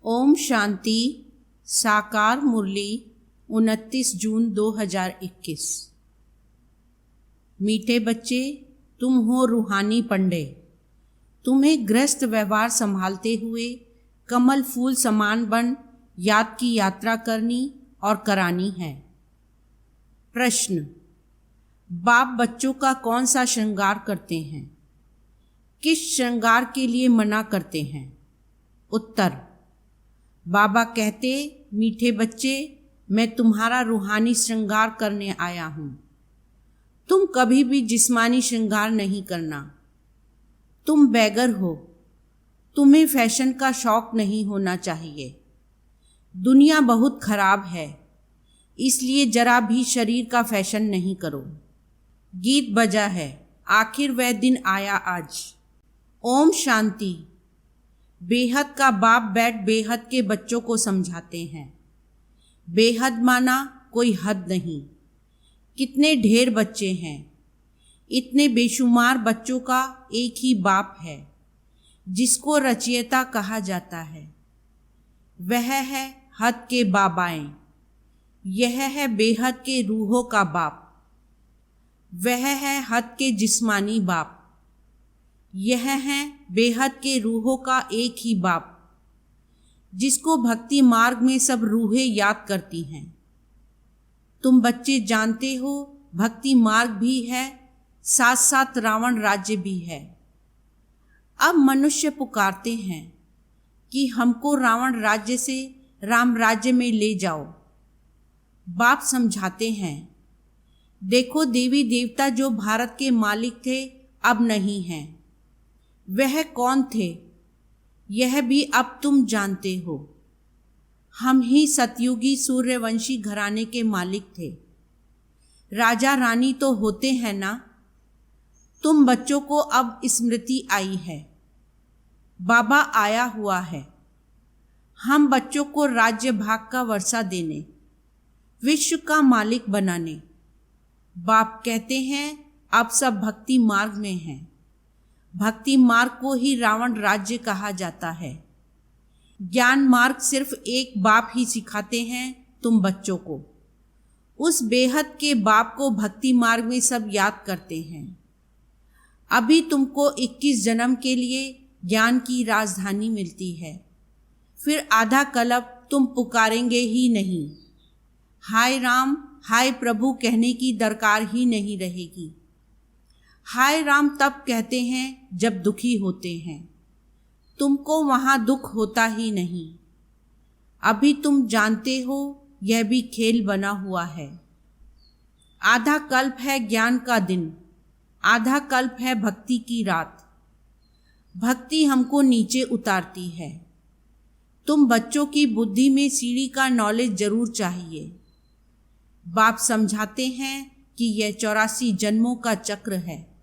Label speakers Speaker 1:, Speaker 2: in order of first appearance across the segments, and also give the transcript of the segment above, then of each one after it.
Speaker 1: ओम शांति। साकार मुरली 29 जून 2021। मीठे बच्चे, तुम हो रूहानी पंडे। तुम्हें गृहस्थ व्यवहार संभालते हुए कमल फूल समान बन याद की यात्रा करनी और करानी है। प्रश्न: बाप बच्चों का कौन सा श्रृंगार करते हैं? किस श्रृंगार के लिए मना करते हैं? उत्तर: बाबा कहते, मीठे बच्चे, मैं तुम्हारा रूहानी श्रृंगार करने आया हूँ। तुम कभी भी जिस्मानी श्रृंगार नहीं करना। तुम बैगर हो। तुम्हें फैशन का शौक नहीं होना चाहिए। दुनिया बहुत खराब है, इसलिए जरा भी शरीर का फैशन नहीं करो। गीत बजा है, आखिर वह दिन आया आज। ओम शांति। बेहद का बाप बैठ बेहद के बच्चों को समझाते हैं। बेहद माना कोई हद नहीं। कितने ढेर बच्चे हैं। इतने बेशुमार बच्चों का एक ही बाप है, जिसको रचयिता कहा जाता है। वह है हद के बाबाएं। यह है बेहद के रूहों का बाप। वह है हद के जिस्मानी बाप। यह है बेहद के रूहों का एक ही बाप, जिसको भक्ति मार्ग में सब रूहें याद करती हैं। तुम बच्चे जानते हो, भक्ति मार्ग भी है, साथ साथ रावण राज्य भी है। अब मनुष्य पुकारते हैं कि हमको रावण राज्य से राम राज्य में ले जाओ। बाप समझाते हैं, देखो, देवी देवता जो भारत के मालिक थे अब नहीं हैं। वह कौन थे, यह भी अब तुम जानते हो। हम ही सतयुगी सूर्यवंशी घराने के मालिक थे। राजा रानी तो होते हैं ना। तुम बच्चों को अब स्मृति आई है। बाबा आया हुआ है, हम बच्चों को राज्य भाग का वर्षा देने, विश्व का मालिक बनाने। बाप कहते हैं, अब सब भक्ति मार्ग में हैं। भक्ति मार्ग को ही रावण राज्य कहा जाता है। ज्ञान मार्ग सिर्फ एक बाप ही सिखाते हैं तुम बच्चों को। उस बेहद के बाप को भक्ति मार्ग में सब याद करते हैं। अभी तुमको 21 जन्म के लिए ज्ञान की राजधानी मिलती है। फिर आधा कल्प तुम पुकारेंगे ही नहीं। हाय राम, हाय प्रभु कहने की दरकार ही नहीं रहेगी। हाय राम तब कहते हैं जब दुखी होते हैं। तुमको वहाँ दुख होता ही नहीं। अभी तुम जानते हो, यह भी खेल बना हुआ है। आधा कल्प है ज्ञान का दिन, आधा कल्प है भक्ति की रात। भक्ति हमको नीचे उतारती है। तुम बच्चों की बुद्धि में सीढ़ी का नॉलेज जरूर चाहिए। बाप समझाते हैं कि यह 84 जन्मों का चक्र है।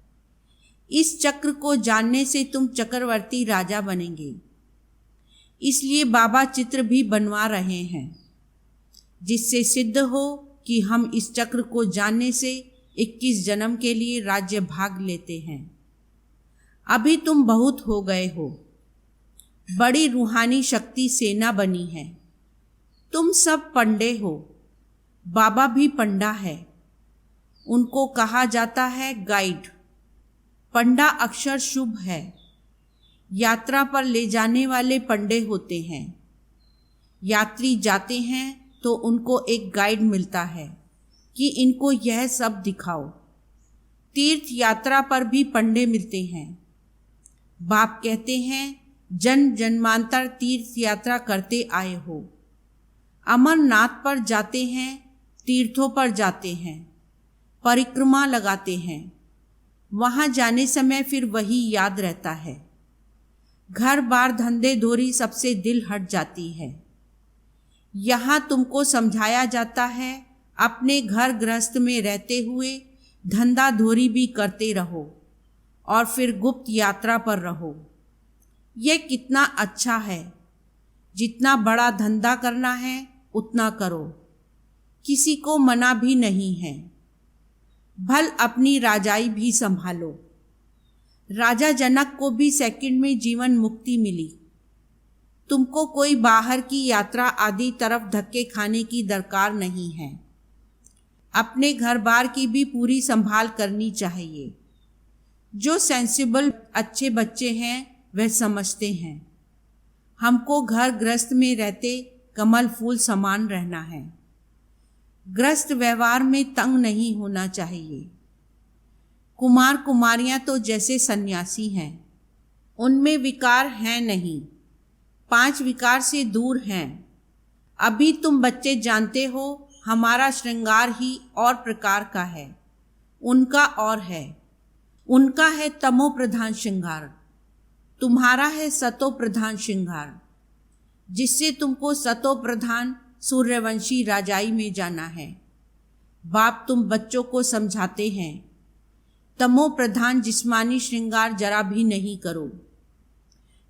Speaker 1: इस चक्र को जानने से तुम चक्रवर्ती राजा बनेंगे। इसलिए बाबा चित्र भी बनवा रहे हैं, जिससे सिद्ध हो कि हम इस चक्र को जानने से 21 जन्म के लिए राज्य भाग लेते हैं। अभी तुम बहुत हो गए हो। बड़ी रूहानी शक्ति सेना बनी है। तुम सब पंडे हो। बाबा भी पंडा है। उनको कहा जाता है गाइड। पंडा अक्षर शुभ है। यात्रा पर ले जाने वाले पंडे होते हैं। यात्री जाते हैं तो उनको एक गाइड मिलता है कि इनको यह सब दिखाओ। तीर्थ यात्रा पर भी पंडे मिलते हैं। बाप कहते हैं, जन्म जन्मांतर तीर्थ यात्रा करते आए हो। अमरनाथ पर जाते हैं, तीर्थों पर जाते हैं, परिक्रमा लगाते हैं। वहाँ जाने समय फिर वही याद रहता है। घर बार धंधे धोरी सबसे दिल हट जाती है। यहाँ तुमको समझाया जाता है, अपने घर गृहस्थ में रहते हुए धंधा धोरी भी करते रहो और फिर गुप्त यात्रा पर रहो। यह कितना अच्छा है। जितना बड़ा धंधा करना है उतना करो। किसी को मना भी नहीं है। भल अपनी राजाई भी संभालो। राजा जनक को भी सेकंड में जीवन मुक्ति मिली। तुमको कोई बाहर की यात्रा आदि तरफ धक्के खाने की दरकार नहीं है। अपने घर बार की भी पूरी संभाल करनी चाहिए। जो सेंसिबल अच्छे बच्चे हैं वह समझते हैं हमको घर गृहस्थ में रहते कमल फूल समान रहना है। गृहस्थ व्यवहार में तंग नहीं होना चाहिए। कुमार कुमारियां तो जैसे सन्यासी हैं, उनमें विकार हैं नहीं, 5 विकार से दूर हैं। अभी तुम बच्चे जानते हो हमारा श्रृंगार ही और प्रकार का है, उनका और है। उनका है तमो प्रधान श्रृंगार, तुम्हारा है सतो प्रधान श्रृंगार, जिससे तुमको सतो प्रधान सूर्यवंशी राजाई में जाना है। बाप तुम बच्चों को समझाते हैं तमो प्रधान जिस्मानी श्रृंगार जरा भी नहीं करो।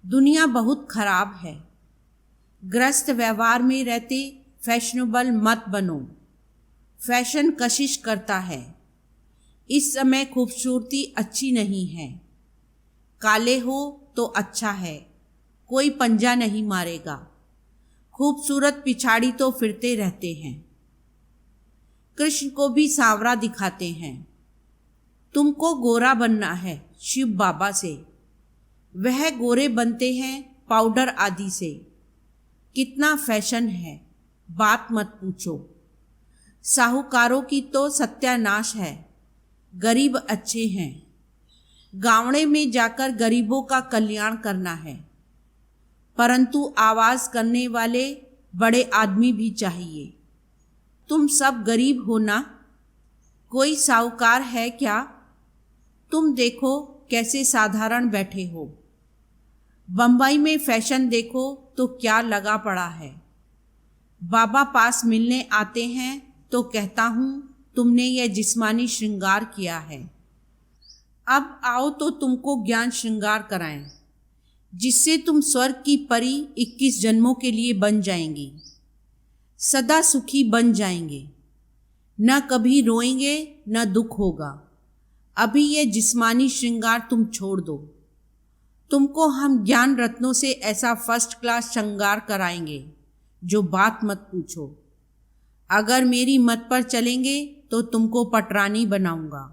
Speaker 1: दुनिया बहुत खराब है। गृहस्थ व्यवहार में रहते फैशनेबल मत बनो। फैशन कशिश करता है। इस समय खूबसूरती अच्छी नहीं है। काले हो तो अच्छा है, कोई पंजा नहीं मारेगा। खूबसूरत पिछाड़ी तो फिरते रहते हैं। कृष्ण को भी सांवरा दिखाते हैं। तुमको गोरा बनना है शिव बाबा से, वह गोरे बनते हैं पाउडर आदि से। कितना फैशन है, बात मत पूछो। साहूकारों की तो सत्यानाश है, गरीब अच्छे हैं। गाँवड़े में जाकर गरीबों का कल्याण करना है, परंतु आवाज करने वाले बड़े आदमी भी चाहिए। तुम सब गरीब हो ना? कोई साहूकार है क्या? तुम देखो कैसे साधारण बैठे हो। बंबई में फैशन देखो तो क्या लगा पड़ा है। बाबा पास मिलने आते हैं तो कहता हूँ तुमने यह जिस्मानी श्रृंगार किया है, अब आओ तो तुमको ज्ञान श्रृंगार कराएं, जिससे तुम स्वर्ग की परी 21 जन्मों के लिए बन जाएंगी। सदा सुखी बन जाएंगे, न कभी रोएंगे न दुख होगा। अभी ये जिस्मानी श्रृंगार तुम छोड़ दो। तुमको हम ज्ञान रत्नों से ऐसा फर्स्ट क्लास श्रृंगार कराएंगे जो बात मत पूछो। अगर मेरी मत पर चलेंगे तो तुमको पटरानी बनाऊंगा।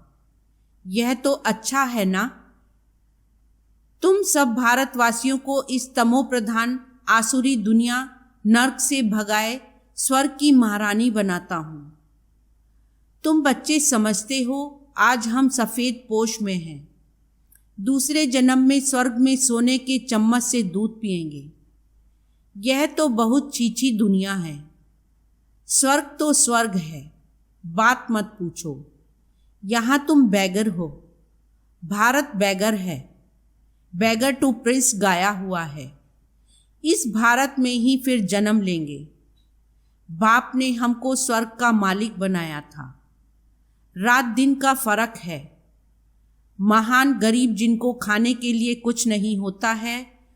Speaker 1: यह तो अच्छा है ना? तुम सब भारतवासियों को इस तमो प्रधान आसुरी दुनिया नर्क से भगाए स्वर्ग की महारानी बनाता हूं। तुम बच्चे समझते हो आज हम सफेद पोश में हैं, दूसरे जन्म में स्वर्ग में सोने के चम्मच से दूध पिएंगे। यह तो बहुत छीछी दुनिया है। स्वर्ग तो स्वर्ग है, बात मत पूछो। यहाँ तुम बैगर हो, भारत बैगर है। बैगर टू प्रिंस गाया हुआ है। इस भारत में ही फिर जन्म लेंगे। बाप ने हमको स्वर्ग का मालिक बनाया था। रात दिन का फर्क है। महान गरीब जिनको खाने के लिए कुछ नहीं होता है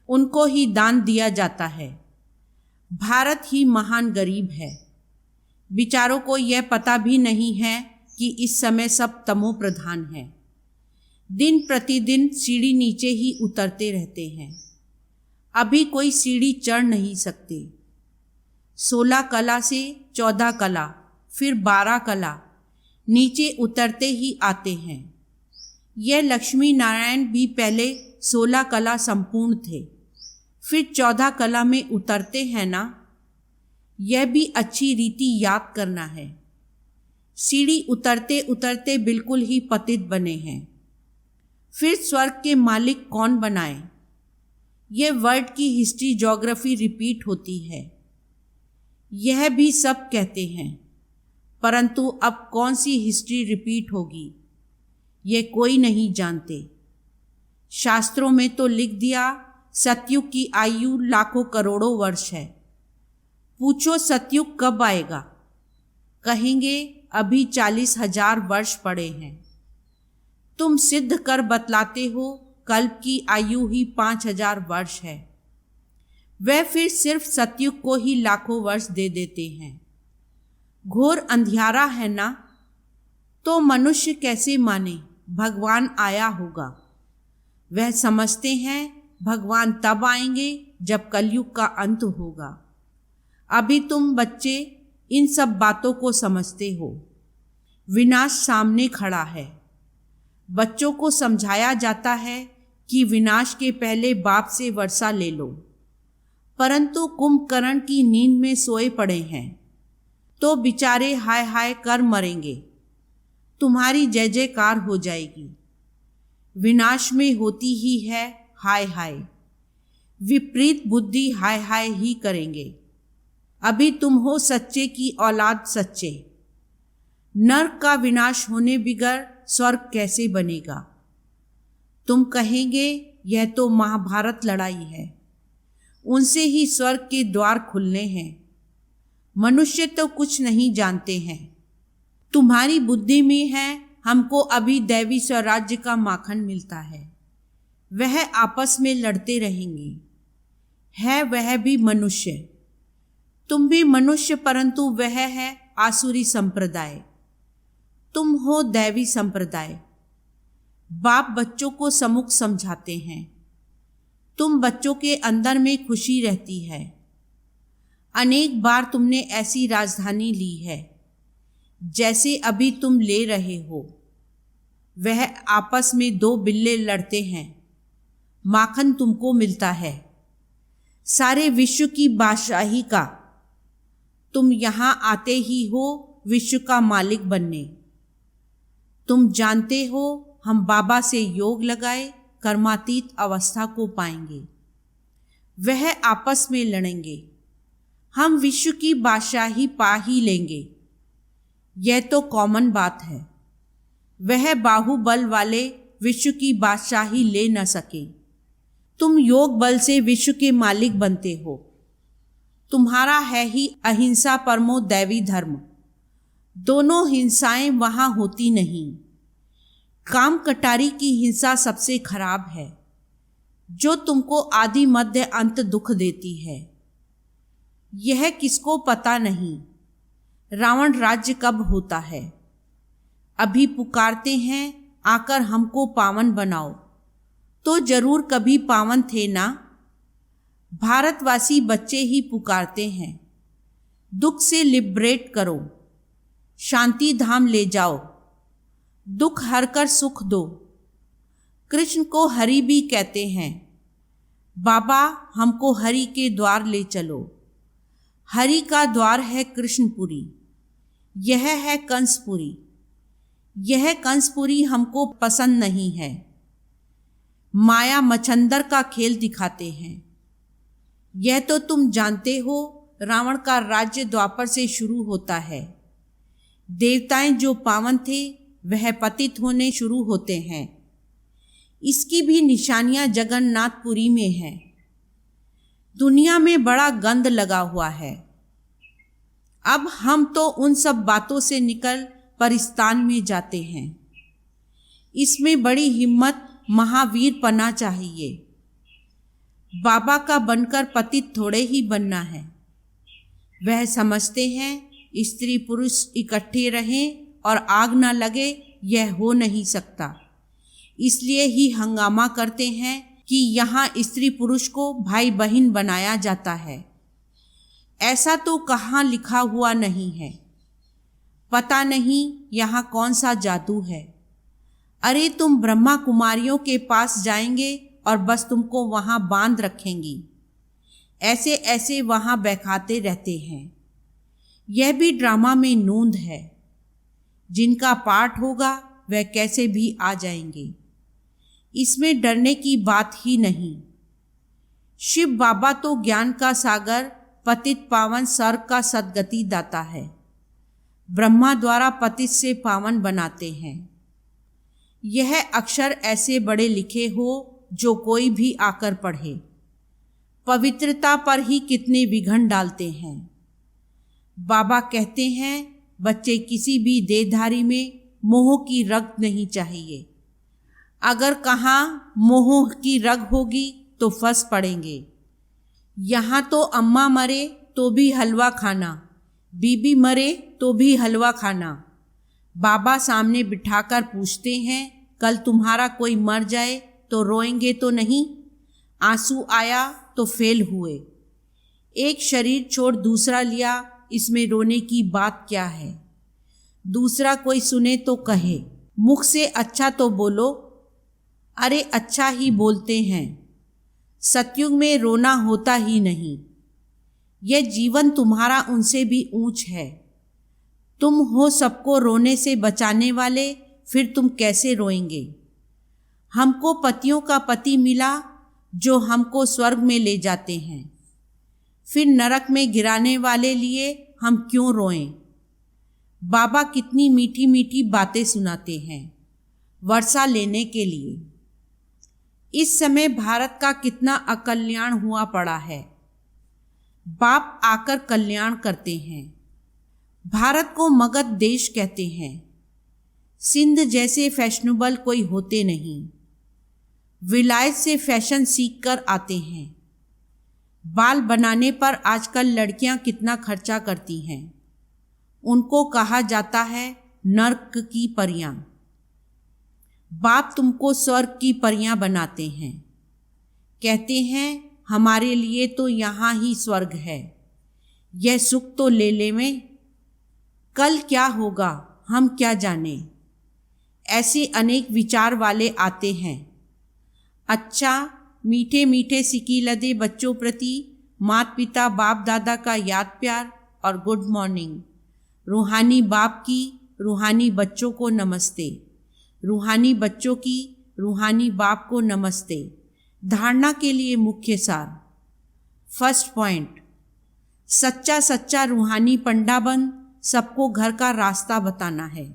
Speaker 1: उनको ही दान दिया जाता है। भारत ही महान गरीब है। बिचारों को यह पता भी नहीं है कि इस समय सब तमो प्रधान है। दिन प्रतिदिन सीढ़ी नीचे ही उतरते रहते हैं। अभी कोई सीढ़ी चढ़ नहीं सकते। 16 कला से 14 कला, फिर 12 कला, नीचे उतरते ही आते हैं। यह लक्ष्मी नारायण भी पहले 16 कला संपूर्ण थे, फिर 14 कला में उतरते हैं ना। यह भी अच्छी रीति याद करना है। सीढ़ी उतरते उतरते बिल्कुल ही पतित बने हैं। फिर स्वर्ग के मालिक कौन बनाए? यह वर्ल्ड की हिस्ट्री ज्योग्राफी रिपीट होती है। यह भी सब कहते हैं, परंतु अब कौन सी हिस्ट्री रिपीट होगी यह कोई नहीं जानते। शास्त्रों में तो लिख दिया सतयुग की आयु लाखों करोड़ों वर्ष है। पूछो सतयुग कब आएगा? कहेंगे अभी 40,000 वर्ष पड़े हैं। तुम सिद्ध कर बतलाते हो कल्प की आयु ही 5,000 वर्ष है। वह फिर सिर्फ सतयुग को ही लाखों वर्ष दे देते हैं। घोर अंधियारा है ना? तो मनुष्य कैसे माने भगवान आया होगा? वह समझते हैं भगवान तब आएंगे जब कलयुग का अंत होगा। अभी तुम बच्चे इन सब बातों को समझते हो। विनाश सामने खड़ा है। बच्चों को समझाया जाता है कि विनाश के पहले बाप से वर्षा ले लो, परंतु कुंभकर्ण की नींद में सोए पड़े हैं तो बेचारे हाय हाय कर मरेंगे। तुम्हारी जय जयकार हो जाएगी। विनाश में होती ही है हाय हाय। विपरीत बुद्धि हाय हाय ही करेंगे। अभी तुम हो सच्चे की औलाद सच्चे। नरक का विनाश होने बिगर स्वर्ग कैसे बनेगा? तुम कहेंगे यह तो महाभारत लड़ाई है, उनसे ही स्वर्ग के द्वार खुलने हैं। मनुष्य तो कुछ नहीं जानते हैं। तुम्हारी बुद्धि में है हमको अभी दैवी स्वराज्य का माखन मिलता है, वह आपस में लड़ते रहेंगे। है वह भी मनुष्य, तुम भी मनुष्य, परंतु वह है आसुरी संप्रदाय, तुम हो दैवी संप्रदाय। बाप बच्चों को सम्मुख समझाते हैं। तुम बच्चों के अंदर में खुशी रहती है। अनेक बार तुमने ऐसी राजधानी ली है जैसे अभी तुम ले रहे हो। वह आपस में दो बिल्ले लड़ते हैं, माखन तुमको मिलता है सारे विश्व की बादशाही का। तुम यहाँ आते ही हो विश्व का मालिक बनने। तुम जानते हो हम बाबा से योग लगाए कर्मातीत अवस्था को पाएंगे। वह आपस में लड़ेंगे, हम विश्व की बादशाही पा ही लेंगे। यह तो कॉमन बात है। वह बाहुबल वाले विश्व की बादशाही ले न सके। तुम योग बल से विश्व के मालिक बनते हो। तुम्हारा है ही अहिंसा परमो दैवी धर्म। दोनों हिंसाएं वहां होती नहीं। काम कटारी की हिंसा सबसे खराब है, जो तुमको आदि मध्य अंत दुख देती है। यह किसको पता नहीं रावण राज्य कब होता है। अभी पुकारते हैं आकर हमको पावन बनाओ, तो जरूर कभी पावन थे ना। भारतवासी बच्चे ही पुकारते हैं, दुख से लिबरेट करो, शांति धाम ले जाओ, दुख हर कर सुख दो। कृष्ण को हरि भी कहते हैं। बाबा हमको हरि के द्वार ले चलो। हरि का द्वार है कृष्णपुरी, यह है कंसपुरी। यह कंसपुरी हमको पसंद नहीं है। माया मच्छंदर का खेल दिखाते हैं। यह तो तुम जानते हो रावण का राज्य द्वापर से शुरू होता है। देवताएं जो पावन थे वह पतित होने शुरू होते हैं। इसकी भी निशानियां जगन्नाथपुरी में है। दुनिया में बड़ा गंध लगा हुआ है। अब हम तो उन सब बातों से निकल परिस्तान में जाते हैं। इसमें बड़ी हिम्मत महावीर पना चाहिए। बाबा का बनकर पतित थोड़े ही बनना है। वह समझते हैं स्त्री पुरुष इकट्ठे रहें और आग न लगे, यह हो नहीं सकता। इसलिए ही हंगामा करते हैं कि यहाँ स्त्री पुरुष को भाई बहन बनाया जाता है। ऐसा तो कहाँ लिखा हुआ नहीं है। पता नहीं यहाँ कौन सा जादू है। अरे तुम ब्रह्मा कुमारियों के पास जाएंगे और बस तुमको वहाँ बांध रखेंगी। ऐसे ऐसे वहाँ बहकाते रहते हैं। यह भी ड्रामा में नूंद है। जिनका पाठ होगा वह कैसे भी आ जाएंगे। इसमें डरने की बात ही नहीं। शिव बाबा तो ज्ञान का सागर, पतित पावन स्वर्ग का सद्गति दाता है। ब्रह्मा द्वारा पतित से पावन बनाते हैं। यह अक्षर ऐसे बड़े लिखे हो जो कोई भी आकर पढ़े। पवित्रता पर ही कितने विघन डालते हैं। बाबा कहते हैं बच्चे किसी भी देहधारी में मोह की रग नहीं चाहिए। अगर कहाँ मोह की रग होगी तो फंस पड़ेंगे। यहाँ तो अम्मा मरे तो भी हलवा खाना, बीबी मरे तो भी हलवा खाना। बाबा सामने बिठाकर पूछते हैं कल तुम्हारा कोई मर जाए तो रोएंगे तो नहीं? आंसू आया तो फेल हुए। एक शरीर छोड़ दूसरा लिया, इसमें रोने की बात क्या है। दूसरा कोई सुने तो कहे, मुख से अच्छा तो बोलो। अरे अच्छा ही बोलते हैं। सतयुग में रोना होता ही नहीं। यह जीवन तुम्हारा उनसे भी ऊंच है। तुम हो सबको रोने से बचाने वाले, फिर तुम कैसे रोएंगे। हमको पतियों का पति मिला जो हमको स्वर्ग में ले जाते हैं, फिर नरक में गिराने वाले लिए हम क्यों रोएं। बाबा कितनी मीठी मीठी बातें सुनाते हैं वर्षा लेने के लिए। इस समय भारत का कितना अकल्याण हुआ पड़ा है। बाप आकर कल्याण करते हैं। भारत को मगध देश कहते हैं। सिंध जैसे फैशनेबल कोई होते नहीं। विलायत से फैशन सीख कर आते हैं। बाल बनाने पर आजकल लड़कियां कितना खर्चा करती हैं। उनको कहा जाता है नर्क की परियां। बाप तुमको स्वर्ग की परियां बनाते हैं। कहते हैं हमारे लिए तो यहाँ ही स्वर्ग है, यह सुख तो ले ले में। कल क्या होगा हम क्या जाने। ऐसे अनेक विचार वाले आते हैं। अच्छा, मीठे मीठे सिकी लदे बच्चों प्रति माता पिता बाप दादा का याद प्यार और गुड मॉर्निंग। रूहानी बाप की रूहानी बच्चों को नमस्ते। रूहानी बच्चों की रूहानी बाप को नमस्ते। धारणा के लिए मुख्य सार। फर्स्ट पॉइंट, सच्चा सच्चा रूहानी पंडा बन सबको घर का रास्ता बताना है।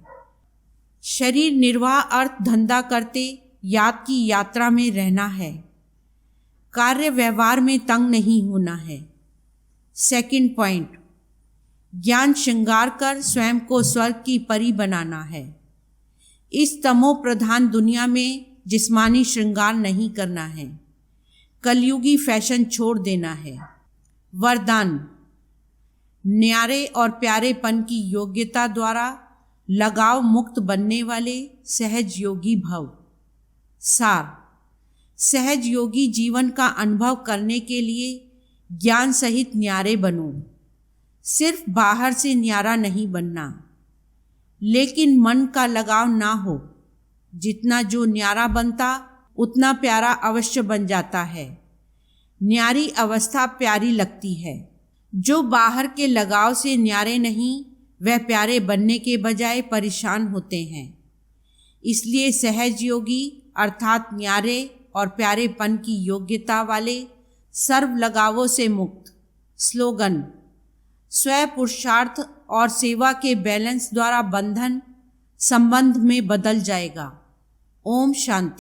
Speaker 1: शरीर निर्वाह अर्थ धंधा करते याद की यात्रा में रहना है। कार्य व्यवहार में तंग नहीं होना है। सेकंड पॉइंट, ज्ञान श्रृंगार कर स्वयं को स्वर्ग की परी बनाना है। इस तमो प्रधान दुनिया में जिस्मानी श्रृंगार नहीं करना है। कलयुगी फैशन छोड़ देना है। वरदान, न्यारे और प्यारेपन की योग्यता द्वारा लगाव मुक्त बनने वाले सहज योगी भव। सार, सहज योगी जीवन का अनुभव करने के लिए ज्ञान सहित न्यारे बनो। सिर्फ बाहर से न्यारा नहीं बनना, लेकिन मन का लगाव ना हो। जितना जो न्यारा बनता उतना प्यारा अवश्य बन जाता है। न्यारी अवस्था प्यारी लगती है। जो बाहर के लगाव से न्यारे नहीं, वह प्यारे बनने के बजाय परेशान होते हैं। इसलिए सहज योगी अर्थात न्यारे और प्यारेपन की योग्यता वाले सर्व लगावों से मुक्त। स्लोगन, स्व पुरुषार्थ और सेवा के बैलेंस द्वारा बंधन संबंध में बदल जाएगा। ओम शांति।